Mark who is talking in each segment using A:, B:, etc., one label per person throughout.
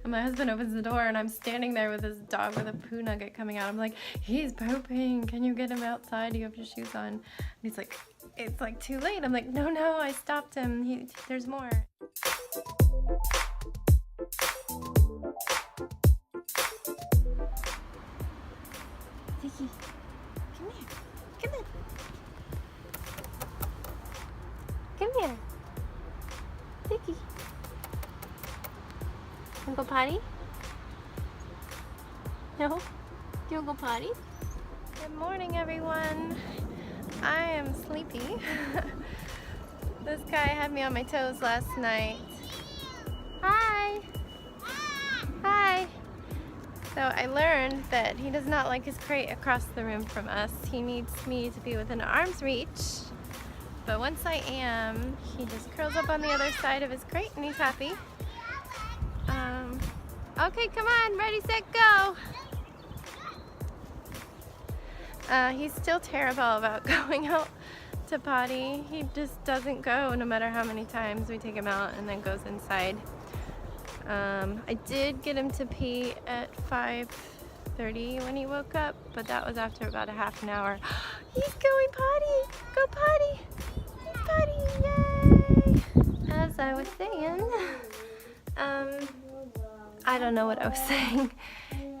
A: And my husband opens the door and I'm standing there with this dog with a poo nugget coming out. I'm like, he's pooping. Can you get him outside? You have your shoes on. And he's like, it's like too late. I'm like, no, I stopped him. There's more. Ziggy, come here. Come here. Come here. Ziggy. Wanna go potty? No? You wanna go potty? Good morning, everyone. I am sleepy. This guy had me on my toes last night. Hi. Hi. So I learned that he does not like his crate across the room from us. He needs me to be within arm's reach. But once I am, he just curls up on the other side of his crate and he's happy. Okay, come on, ready, set, go. He's still terrible about going out to potty. He just doesn't go no matter how many times we take him out, and then goes inside. I did get him to pee at 5:30 when he woke up, but that was after about a half an hour. He's going potty! Go potty! He's potty! Yay! As I was saying, I don't know what I was saying.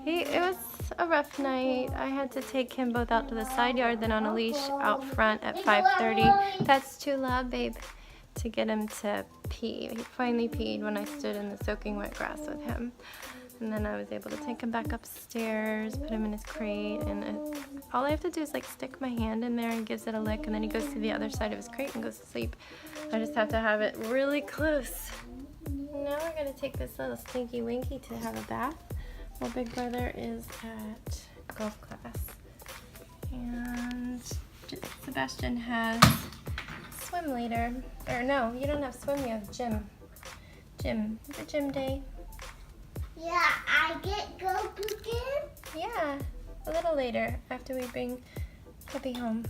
A: It was a rough night. I had to take him both out to the side yard, then on a leash out front at 5:30. That's too loud, babe. To get him to pee. He finally peed when I stood in the soaking wet grass with him. And then I was able to take him back upstairs, put him in his crate, and all I have to do is like stick my hand in there and gives it a lick, and then he goes to the other side of his crate and goes to sleep. I just have to have it really close. Now we're gonna take this little stinky winky to have a bath while Big Brother is at golf class. And Sebastian has swim later. Or no, you don't have swim, you have gym. It's a gym day.
B: Yeah, I get go again?
A: Yeah, a little later after we bring Puppy home.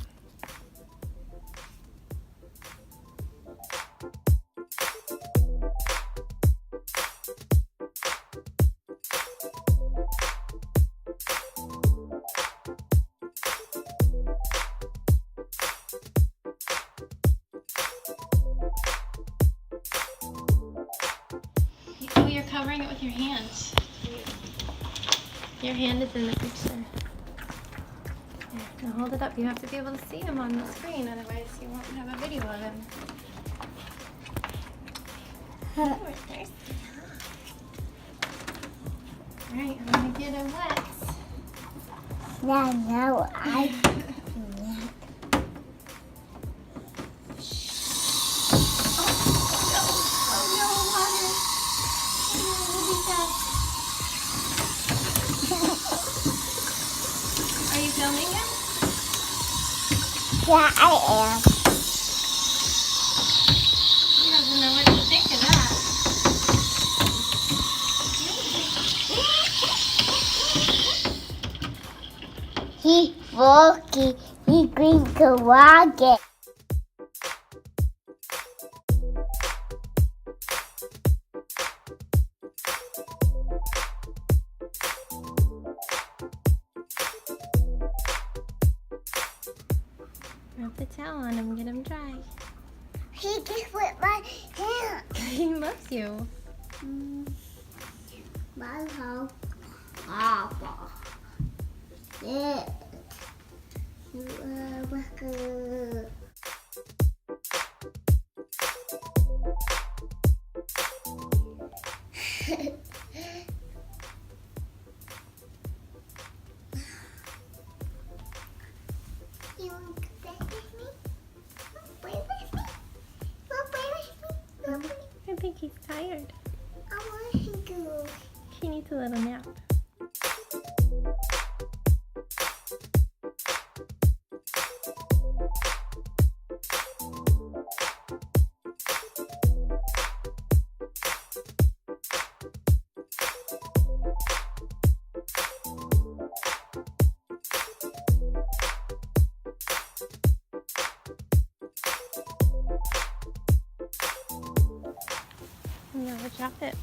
A: Oh, you're covering it with your hand. Your hand is in the picture. Now hold it up. You have to be able to see him on the screen, otherwise you won't have a video of him. Oh, we're thirsty. Alright, I'm gonna get him wet.
B: Yeah, no, I
A: Are you filming him?
B: Yeah, I am.
A: He doesn't know what to think of that.
B: He walking, he going to walk it.
A: Rub the towel on him, get him dry.
B: He just with my hand.
A: He loves you.
B: My home. Papa. Yeah. You are welcome. You want to play with me? Play with me? Play with me?
A: I think he's tired.
B: I want him to.
A: He needs a little nap. Never drop it.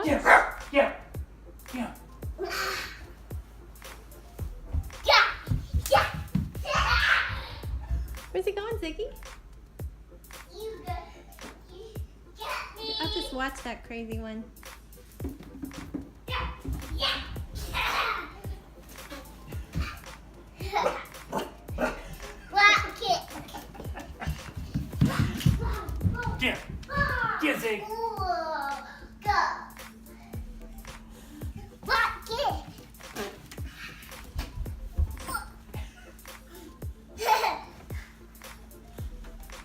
C: Yeah. Yeah. Yeah.
A: Where's he going, Ziggy?
B: You got me.
A: I'll just watch that crazy one.
B: Black kick.
C: Yeah. Yeah, Zig.
B: Go. Black kick.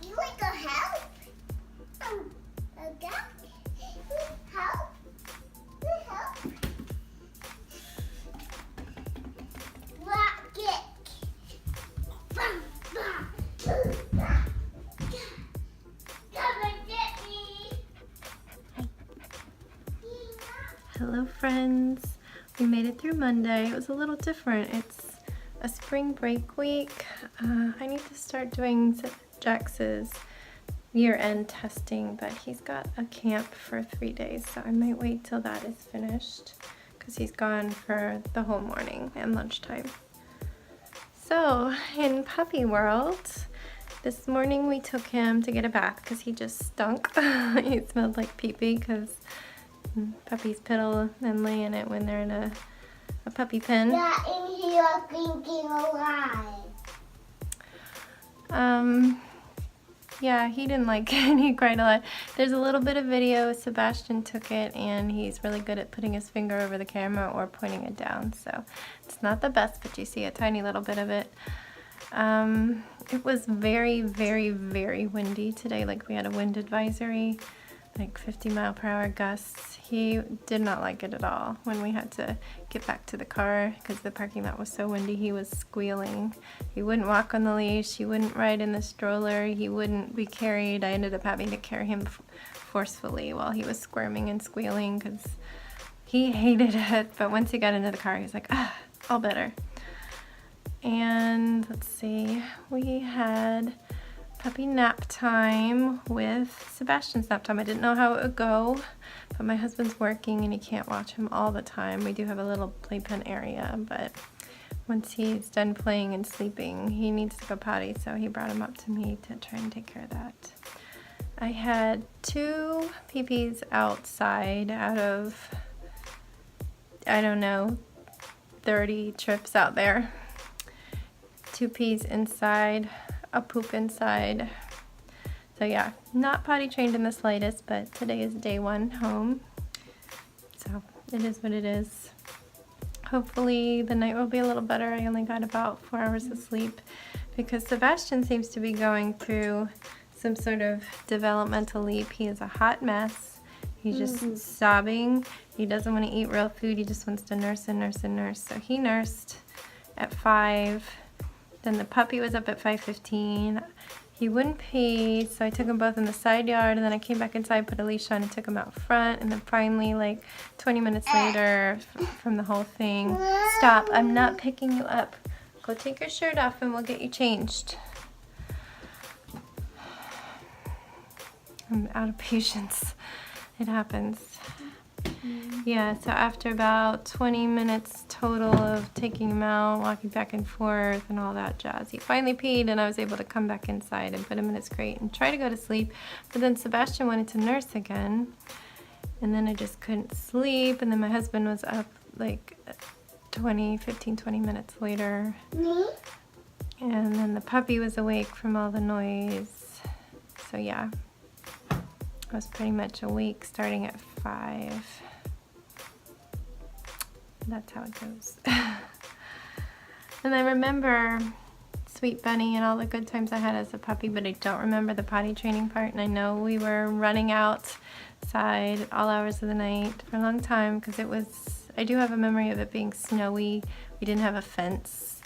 B: You want to help? Okay. Help. Help. Black kick. Come and get me.
A: Hello, friends. We made it through Monday. It was a little different. It's a spring break week. I need to start doing Jax's year-end testing, but he's got a camp for 3 days, so I might wait till that is finished because he's gone for the whole morning and lunchtime. So, in puppy world, this morning we took him to get a bath because he just stunk. He smelled like pee-pee because puppies piddle and lay in it when they're in a puppy pen.
B: Yeah, and he was thinking alive.
A: Yeah, he didn't like it. He cried a lot. There's a little bit of video. Sebastian took it, and he's really good at putting his finger over the camera or pointing it down. So it's not the best, but you see a tiny little bit of it. It was very, very, very windy today. Like we had a wind advisory, like 50-mile-per-hour gusts. He did not like it at all. When we had to get back to the car because the parking lot was so windy, he was squealing. He wouldn't walk on the leash. He wouldn't ride in the stroller. He wouldn't be carried. I ended up having to carry him forcefully while he was squirming and squealing because he hated it. But once he got into the car, he was like, ah, all better. And let's see, we had puppy nap time with Sebastian's nap time. I didn't know how it would go, but my husband's working and he can't watch him all the time. We do have a little playpen area, but once he's done playing and sleeping, he needs to go potty, so he brought him up to me to try and take care of that. I had 2 pee-pees outside out of, I don't know, 30 trips out there. 2 pees inside, a poop inside. So yeah, not potty trained in the slightest, but today is day 1 home. So it is what it is. Hopefully the night will be a little better. I only got about 4 hours of sleep because Sebastian seems to be going through some sort of developmental leap. He is a hot mess. He's just sobbing. He doesn't want to eat real food. He just wants to nurse and nurse and nurse. So he nursed at 5. Then the puppy was up at 5:15. He wouldn't pee, so I took them both in the side yard, and then I came back inside, put a leash on, and took them out front. And then finally, like 20 minutes later, from the whole thing, stop, I'm not picking you up. Go take your shirt off and we'll get you changed. I'm out of patience. It happens. Yeah, so after about 20 minutes total of taking him out, walking back and forth and all that jazz, he finally peed and I was able to come back inside and put him in his crate and try to go to sleep. But then Sebastian wanted to nurse again and then I just couldn't sleep, and then my husband was up like 15, 20 minutes later. And then the puppy was awake from all the noise. So yeah, I was pretty much awake starting at 5. That's how it goes. And I remember Sweet Bunny and all the good times I had as a puppy, but I don't remember the potty training part. And I know we were running outside all hours of the night for a long time because it was, I do have a memory of it being snowy. We didn't have a fence,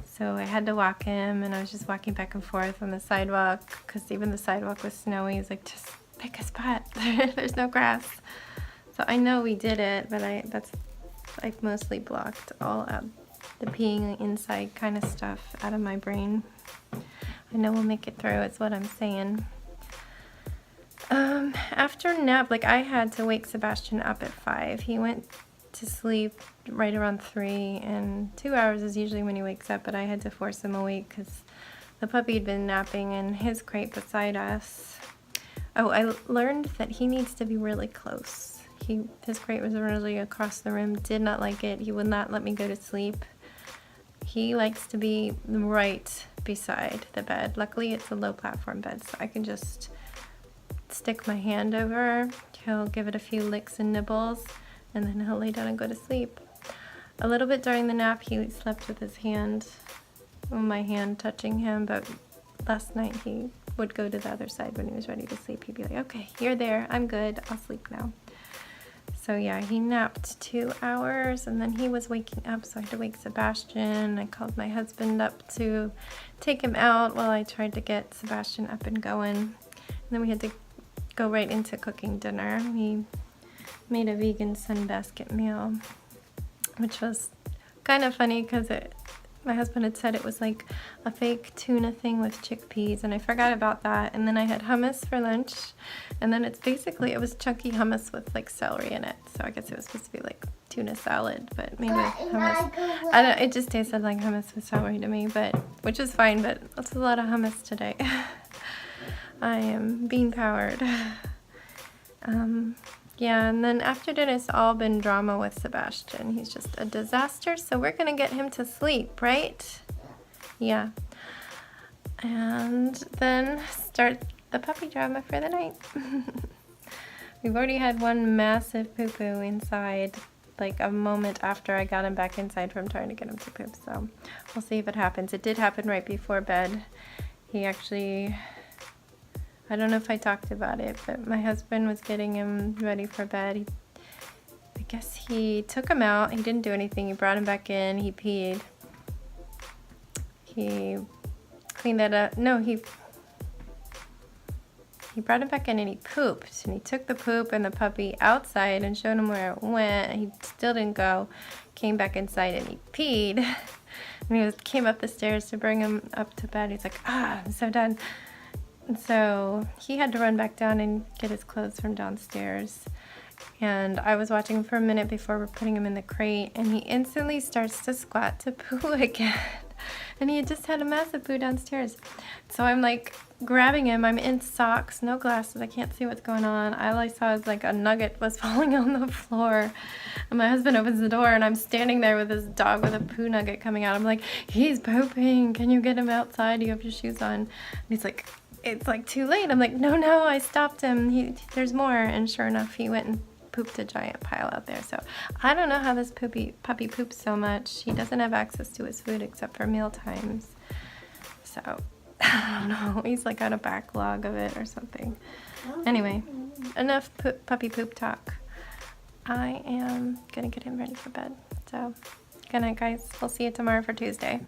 A: so I had to walk him, and I was just walking back and forth on the sidewalk because even the sidewalk was snowy. It's like, just pick a spot. There's no grass. So I know we did it, but I've mostly blocked all out the peeing inside kind of stuff out of my brain. I know we'll make it through, it's what I'm saying. After nap, like I had to wake Sebastian up at 5. He went to sleep right around 3, and 2 hours is usually when he wakes up, but I had to force him awake because the puppy had been napping in his crate beside us. Oh, I learned that he needs to be really close. His crate was really across the room, did not like it. He would not let me go to sleep. He likes to be right beside the bed. Luckily, it's a low platform bed, so I can just stick my hand over. He'll give it a few licks and nibbles, and then he'll lay down and go to sleep. A little bit during the nap, he slept with his hand, my hand touching him, but last night he would go to the other side when he was ready to sleep. He'd be like, okay, you're there, I'm good, I'll sleep now. So yeah, he napped 2 hours, and then he was waking up, so I had to wake Sebastian. I called my husband up to take him out while I tried to get Sebastian up and going. And then we had to go right into cooking dinner. We made a vegan sunbasket meal, which was kind of funny because my husband had said it was like a fake tuna thing with chickpeas, and I forgot about that. And then I had hummus for lunch, and then it was chunky hummus with like celery in it. So I guess it was supposed to be like tuna salad, but maybe with hummus. It just tasted like hummus with celery to me, which is fine, but that's a lot of hummus today. I am bean powered. Yeah, and then after dinner, it's all been drama with Sebastian. He's just a disaster, so we're gonna get him to sleep, right? Yeah. And then start the puppy drama for the night. We've already had one massive poo-poo inside, like a moment after I got him back inside from trying to get him to poop, so we'll see if it happens. It did happen right before bed. He actually... I don't know if I talked about it, but my husband was getting him ready for bed. I guess he took him out. He didn't do anything. He brought him back in. He peed. He cleaned that up. No, he brought him back in and he pooped. And he took the poop and the puppy outside and showed him where it went. He still didn't go. Came back inside and he peed. And he came up the stairs to bring him up to bed. He's like, I'm so done. And so he had to run back down and get his clothes from downstairs. And I was watching for a minute before we're putting him in the crate, and he instantly starts to squat to poo again. And he had just had a massive poo downstairs. So I'm like grabbing him. I'm in socks, no glasses. I can't see what's going on. All I saw is like a nugget was falling on the floor. And my husband opens the door, and I'm standing there with this dog with a poo nugget coming out. I'm like, he's pooping. Can you get him outside? Do you have your shoes on? And he's like, it's like too late. I'm like, no, I stopped him. There's more. And sure enough, he went and pooped a giant pile out there. So I don't know how this puppy poops so much. He doesn't have access to his food except for meal times. So I don't know. He's like got a backlog of it or something. Anyway, enough puppy poop talk. I am gonna get him ready for bed. So good night, guys. We'll see you tomorrow for Tuesday.